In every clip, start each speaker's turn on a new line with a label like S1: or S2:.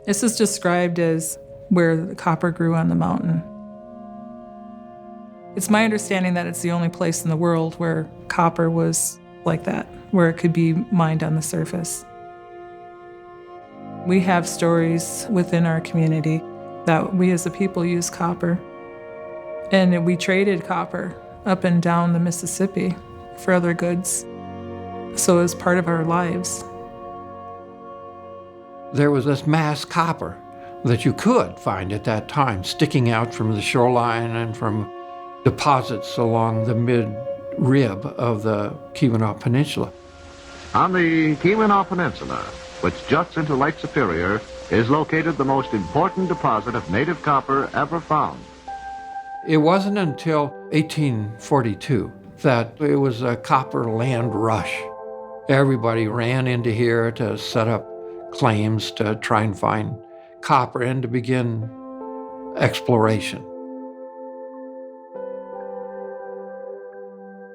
S1: This is described as where the copper grew on the mountain. It's my understanding that it's the only place in the world where copper was like that, where it could be mined on the surface. We have stories within our community that we as a people use copper. And we traded copper up and down the Mississippi for other goods. So it was part of our lives.
S2: There was this mass copper that you could find at that time, sticking out from the shoreline and from deposits along the mid-rib of the Keweenaw Peninsula.
S3: On the Keweenaw Peninsula, which juts into Lake Superior, is located the most important deposit of native copper ever found.
S2: It wasn't until 1842 that it was a copper land rush. Everybody ran into here to set up claims to try and find copper and to begin exploration.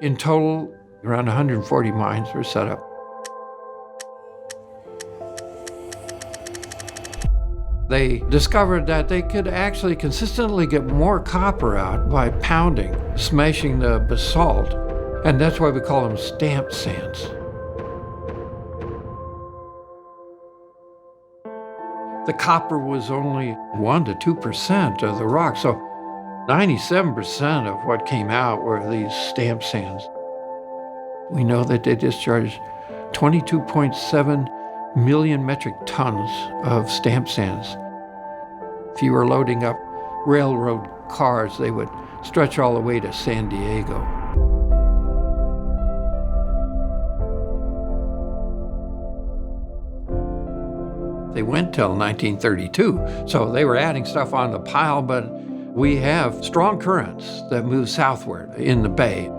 S2: In total, around 140 mines were set up. They discovered that they could actually consistently get more copper out by pounding, smashing the basalt, and that's why we call them stamp sands. The copper was only 1 to 2% of the rock, so 97% of what came out were these stamp sands. We know that they discharged 22.7 million metric tons of stamp sands. If you were loading up railroad cars, they would stretch all the way to San Diego. They went till 1932, so they were adding stuff on the pile, but we have strong currents that move southward in the bay.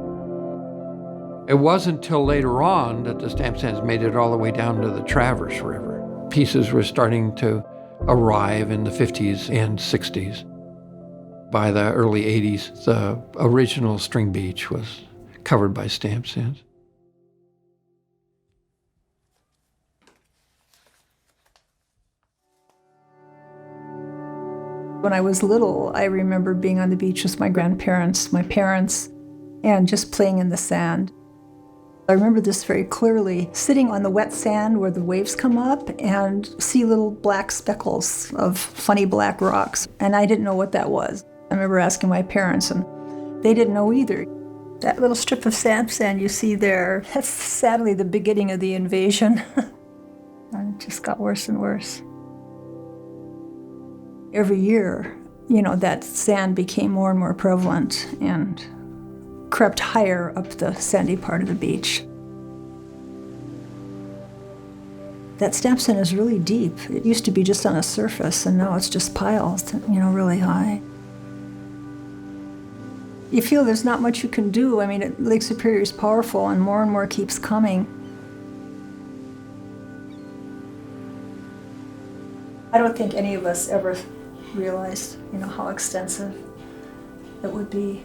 S2: It wasn't till later on that the stamp sands made it all the way down to the Traverse River. Pieces were starting to arrive in the 50s and 60s. By the early 80s, the original string beach was covered by stamp sands.
S4: When I was little, I remember being on the beach with my grandparents, my parents, and just playing in the sand. I remember this very clearly, sitting on the wet sand where the waves come up and see little black speckles of funny black rocks. And I didn't know what that was. I remember asking my parents, and they didn't know either. That little strip of sand you see there, that's sadly the beginning of the invasion. And it just got worse and worse. Every year, that sand became more and more prevalent and crept higher up the sandy part of the beach. That stamp sand is really deep. It used to be just on the surface, and now it's just piled, really high. You feel there's not much you can do. Lake Superior is powerful, and more keeps coming. I don't think any of us ever realized, how extensive it would be.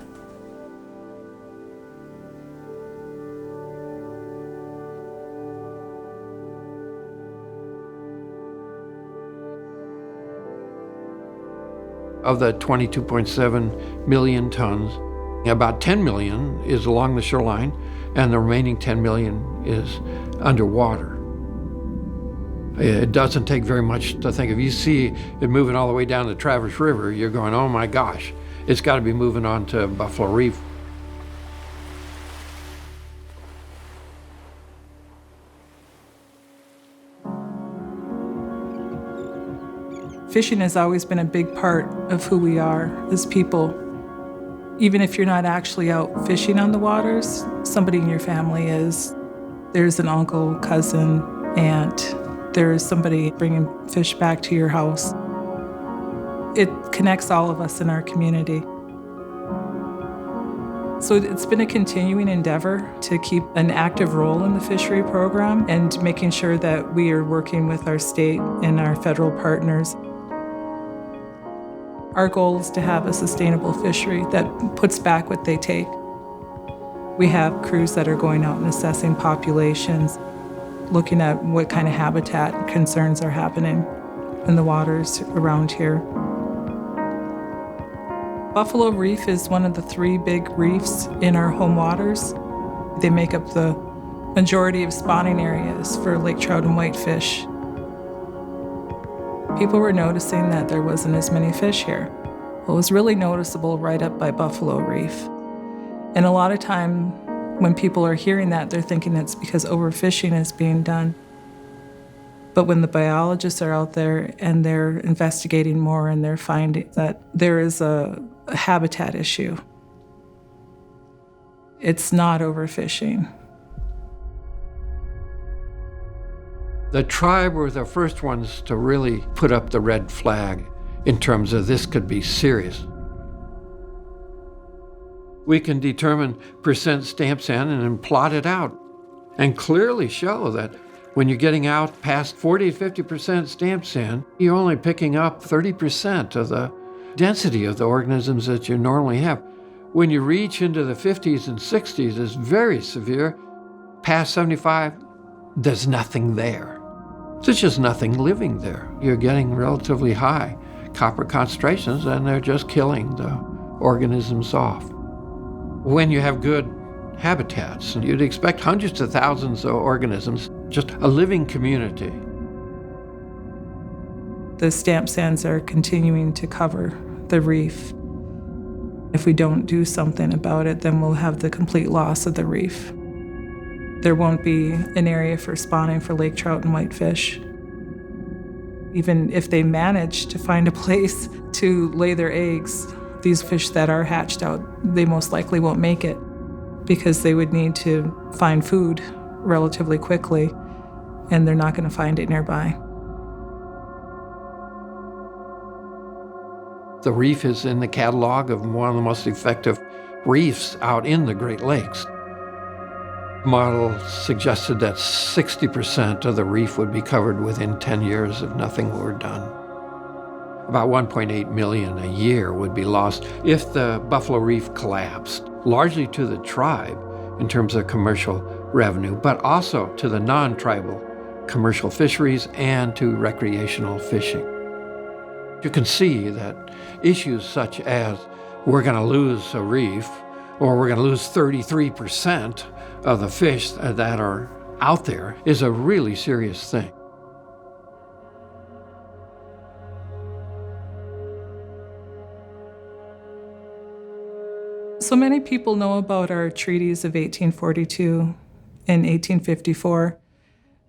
S2: Of the 22.7 million tons, about 10 million is along the shoreline, and the remaining 10 million is underwater. It doesn't take very much to think. If you see it moving all the way down the Traverse River, you're going, oh my gosh, it's got to be moving on to Buffalo Reef.
S1: Fishing has always been a big part of who we are as people. Even if you're not actually out fishing on the waters, somebody in your family is. There's an uncle, cousin, aunt. There's somebody bringing fish back to your house. It connects all of us in our community. So it's been a continuing endeavor to keep an active role in the fishery program and making sure that we are working with our state and our federal partners. Our goal is to have a sustainable fishery that puts back what they take. We have crews that are going out and assessing populations, looking at what kind of habitat concerns are happening. in the waters around here. Buffalo Reef is one of the 3 big reefs in our home waters. They make up the majority of spawning areas for lake trout and whitefish. People were noticing that there wasn't as many fish here. Well, it was really noticeable right up by Buffalo Reef. And a lot of time when people are hearing that, they're thinking it's because overfishing is being done. But when the biologists are out there and they're investigating more and they're finding that there is a habitat issue, it's not overfishing.
S2: The tribe were the first ones to really put up the red flag in terms of this could be serious. We can determine percent stamp sand and then plot it out and clearly show that when you're getting out past 40 to 50% stamp sand, you're only picking up 30% of the density of the organisms that you normally have. When you reach into the 50s and 60s, it's very severe. Past 75, there's nothing there. There's just nothing living there. You're getting relatively high copper concentrations, and they're just killing the organisms off. When you have good habitats, you'd expect hundreds of thousands of organisms, just a living community.
S1: The stamp sands are continuing to cover the reef. If we don't do something about it, then we'll have the complete loss of the reef. There won't be an area for spawning for lake trout and whitefish. Even if they manage to find a place to lay their eggs, these fish that are hatched out, they most likely won't make it because they would need to find food relatively quickly, and they're not going to find it nearby.
S2: The reef is in the catalog of one of the most effective reefs out in the Great Lakes. Model suggested that 60% of the reef would be covered within 10 years if nothing were done. About 1.8 million a year would be lost if the Buffalo Reef collapsed, largely to the tribe in terms of commercial revenue, but also to the non-tribal commercial fisheries and to recreational fishing. You can see that issues such as we're going to lose a reef or we're going to lose 33% of the fish that are out there is a really serious thing.
S1: So many people know about our treaties of 1842 and 1854,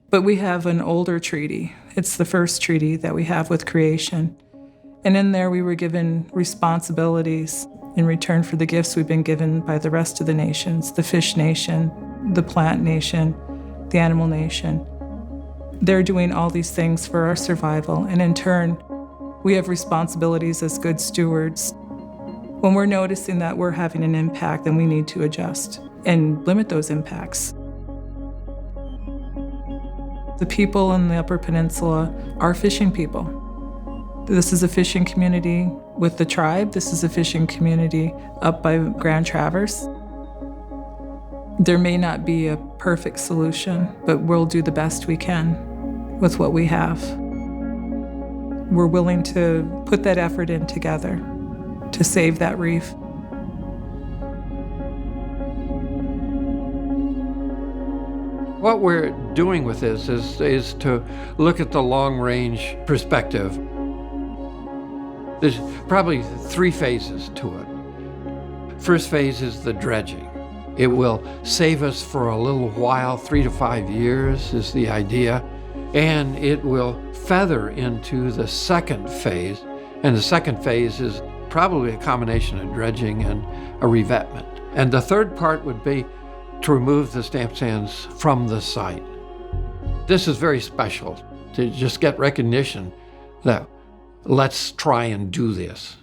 S1: but we have an older treaty. It's the first treaty that we have with creation. And in there we were given responsibilities in return for the gifts we've been given by the rest of the nations, the fish nation, the plant nation, the animal nation. They're doing all these things for our survival, and in turn, we have responsibilities as good stewards. When we're noticing that we're having an impact, then we need to adjust and limit those impacts. The people in the Upper Peninsula are fishing people. This is a fishing community with the tribe. This is a fishing community up by Grand Traverse. There may not be a perfect solution, but we'll do the best we can with what we have. We're willing to put that effort in together to save that reef.
S2: What we're doing with this is to look at the long-range perspective. There's probably 3 phases to it. First phase is the dredging. It will save us for a little while, 3 to 5 years is the idea, and it will feather into the second phase. And the second phase is probably a combination of dredging and a revetment. And the third part would be to remove the stamp sands from the site. This is very special, to just get recognition that let's try and do this.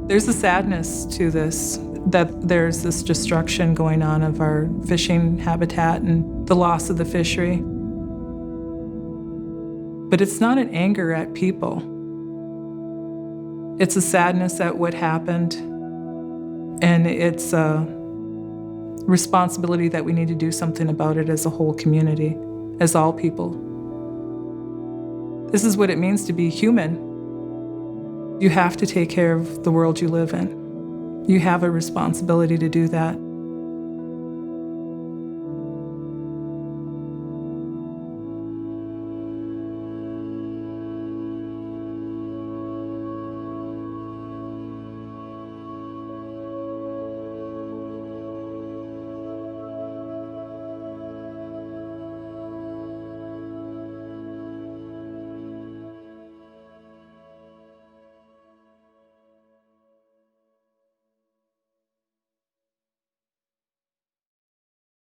S1: There's a sadness to this, that there's this destruction going on of our fishing habitat and the loss of the fishery. But it's not an anger at people. It's a sadness at what happened, and it's responsibility that we need to do something about it as a whole community, as all people. This is what it means to be human. You have to take care of the world you live in. You have a responsibility to do that.